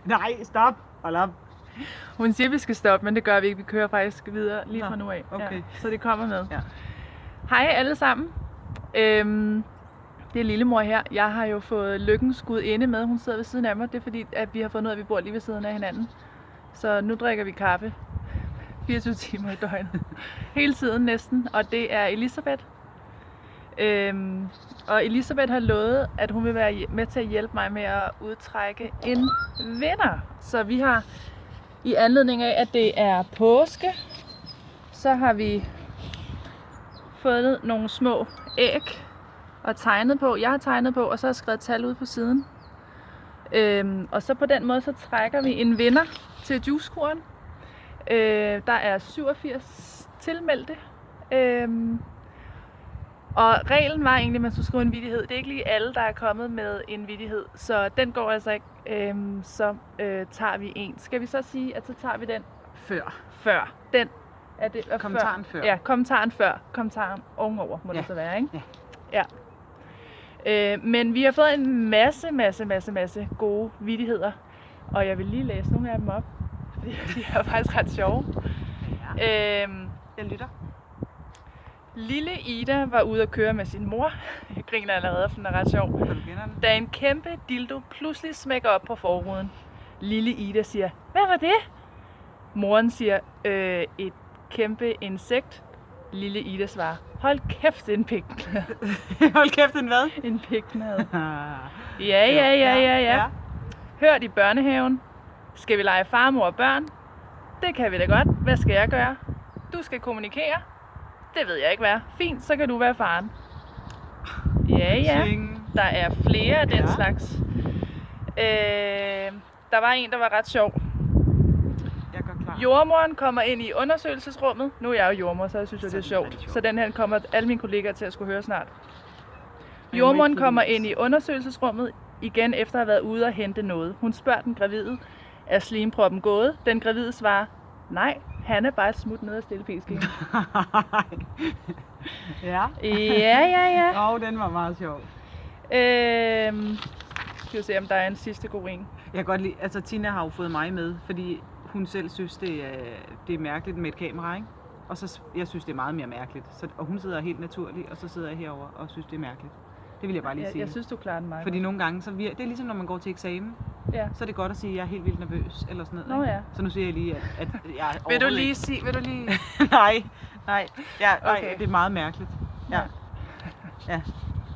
Nej, stop. Hold op. Hun siger, at vi skal stoppe, men det gør vi ikke. Vi kører faktisk videre lige Nå, fra nu af. okay. Ja, så det kommer med. Ja. Hej alle sammen. Det er Lillemor her. Jeg har jo fået lykkens gudinde med. Hun sidder ved siden af mig. Det er fordi, at vi har fundet ud af, at vi bor lige ved siden af hinanden. Så nu drikker vi kaffe 24 timer i døgnet. Hele tiden næsten. Og det er Elisabeth. Og Elisabeth har lovet, at hun vil være med til at hjælpe mig med at udtrække en vinder. Så vi har i anledning af, at det er påske, så har vi fået nogle små æg og tegnet på. Jeg har tegnet på, og så har jeg skrevet tal ud på siden. Og så på den måde, så trækker vi en vinder til juicekuren. Der er 87 tilmeldte. Og reglen var egentlig, at man skulle skrive en vittighed. Det er ikke lige alle, der er kommet med en vittighed, så den går altså ikke. Så tager vi en. Skal vi så sige, at så tager vi den før. Den er det. Kommentaren før. Ja, kommentaren før. Kommentaren ovenover må det så være, ikke? Ja. Men vi har fået en masse gode vittigheder. Og jeg vil lige læse nogle af dem op, fordi de er faktisk ret sjove. Ja. Jeg lytter. Lille Ida var ude at køre med sin mor. Jeg griner allerede, for den er ret sjov. Da en kæmpe dildo pludselig smækker op på forruden. Lille Ida siger, hvad var det? Moren siger, et kæmpe insekt. Lille Ida svarer, hold kæft, en pikknade. Hold kæft, en hvad? En pikknade. Ja. Hørt i børnehaven. Skal vi lege far, mor og børn? Det kan vi da godt. Hvad skal jeg gøre? Du skal kommunikere. Det ved jeg ikke hvad. Fint, så kan du være faren. Ja. Der er flere af den slags. Der var en, der var ret sjov. Jeg går klar. Jordmoren kommer ind i undersøgelsesrummet. Nu er jeg jo jordmor, så jeg synes, det er sjovt. Så den her kommer alle mine kollegaer til at skulle høre snart. Jordmoren kommer ind i undersøgelsesrummet igen efter at have været ude og hente noget. Hun spørger den gravide, er slimproppen gået? Den gravide svarer, nej, han er bare et smut ned af stille p-skeen. Ja. Den var meget sjov. Skal vi se, om der er en sidste god en. Jeg kan godt lide, altså Tina har jo fået mig med, fordi hun selv synes, det er mærkeligt med et kamera, ikke? Og så jeg synes, det er meget mere mærkeligt. Og hun sidder helt naturligt, og så sidder jeg herover og synes, det er mærkeligt. Det vil jeg bare lige sige. Jeg synes, du klarer den meget. Fordi nogle gange, det er ligesom når man går til eksamen. Ja. Så er det godt at sige, at jeg er helt vildt nervøs, eller sådan noget. Nå ja. Så nu siger jeg lige, at jeg er Vil du lige... Nej, okay. det er meget mærkeligt. Ja.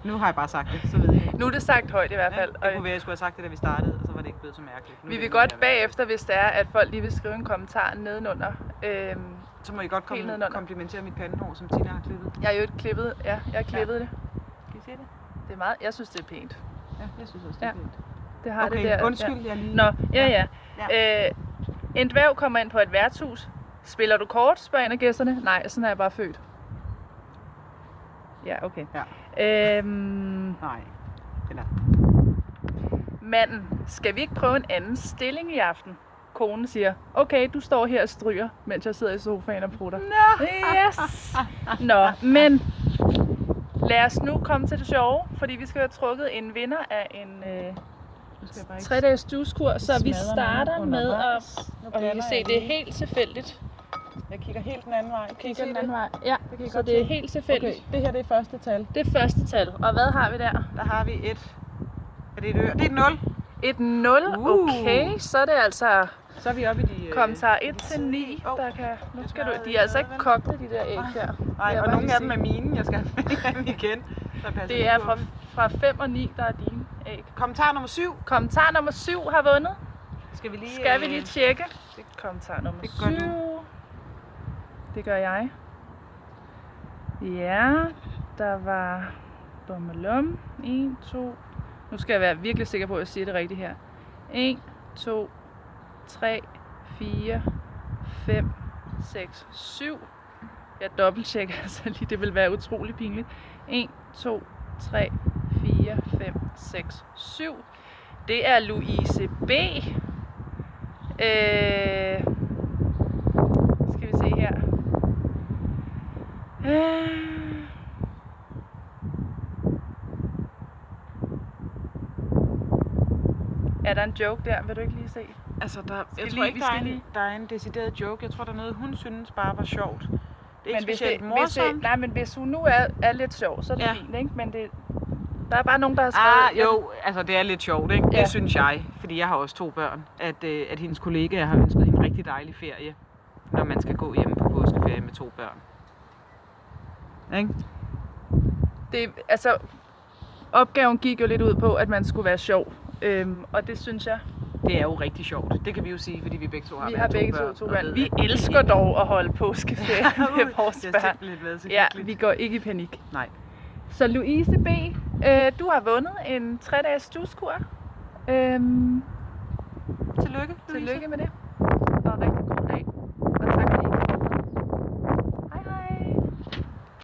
Nu har jeg bare sagt det, så ved jeg. Nu er det sagt højt i hvert fald. Det kunne være, at jeg skulle have sagt det, da vi startede, og så var det ikke blevet så mærkeligt. Vi vil godt bagefter, hvis det er, at folk lige vil skrive en kommentar nedenunder. Så må I godt komplimentere mit pandehår, som Tina har klippet. Jeg har jo klippet, jeg har klippet det. Kan I se det? Det er meget, jeg synes, det er pænt. Ja, jeg synes også, det er pænt. Det har det der. Undskyld, jeg lige... Nå, ja. En dværg kommer ind på et værtshus. Spiller du kort, spørger en af gæsterne. Nej, sådan er jeg bare født. Ja, okay. Ja. Nej. Eller... Manden, skal vi ikke prøve en anden stilling i aften? Konen siger, okay, du står her og stryger, mens jeg sidder i sofaen og prutter. Nå! Yes! Nå, men lad os nu komme til det sjove, fordi vi skal have trukket en vinder af en 3-dages juicekur, så vi starter med at... Og vi kan se, det er helt tilfældigt. Jeg kigger helt den anden vej. Kigger den anden vej. Ja, så det er helt tilfældigt. Okay, det her det er første tal. Det er første tal. Og hvad har vi der? Der har vi et... Er det et øre? Det er et 0. Et 0? Okay, så er det altså... Så er vi oppe i de... Kommentar 1-9, der kan... Nu skal du... De er altså ikke kogte, de der æg her. Nej, og nogle af dem er mine. Jeg skal have dem igen. Det er fra 5 og 9, der er dine æg. Kommentar nummer 7. Kommentar nummer 7 har vundet. Skal vi lige tjekke? Kommentar nummer 7. Det gør jeg. Ja, der var... Bummelum. 1, 2... Nu skal jeg være virkelig sikker på, at jeg siger det rigtigt her. 1, 2, 3, 4, 5, 6, 7. Jeg dobbelttjekker altså lige, det vil være utrolig pinligt. 1, 2, 3, 4, 5, 6, 7. Det er Louise B. Skal vi se her. Er der en joke der? Vil du ikke lige se? Altså, jeg lige- tror ikke, vi der skal er, lige- der er en decideret joke. Jeg tror, der er noget, hun synes bare var sjovt. Det er ikke hvis specielt det, morsomt. nej, men hvis hun nu er lidt sjov, så er det Ja. fint, ikke? Men der er bare nogen, der har skrevet... Jo, altså det er lidt sjovt, ikke? Ja. Det synes jeg, fordi jeg har også 2 børn, at hendes kollegaer har ønsket hende en rigtig dejlig ferie, når man skal gå hjemme på påskeferie med 2 børn. Ikke? Altså, opgaven gik jo lidt ud på, at man skulle være sjov. Og det synes jeg, Det er jo rigtig sjovt. Det kan vi jo sige, fordi vi begge to har vi været har begge 2 børn. to og børn. ved, Vi at det elsker ikke- dog at holde påskeferie med vores Det har børn. simpelthen været så Ja, hyggeligt. vi går ikke i panik. Nej. Så Louise B., du har vundet en 3-dages stuskur. Tillykke, Louise. Tillykke med det.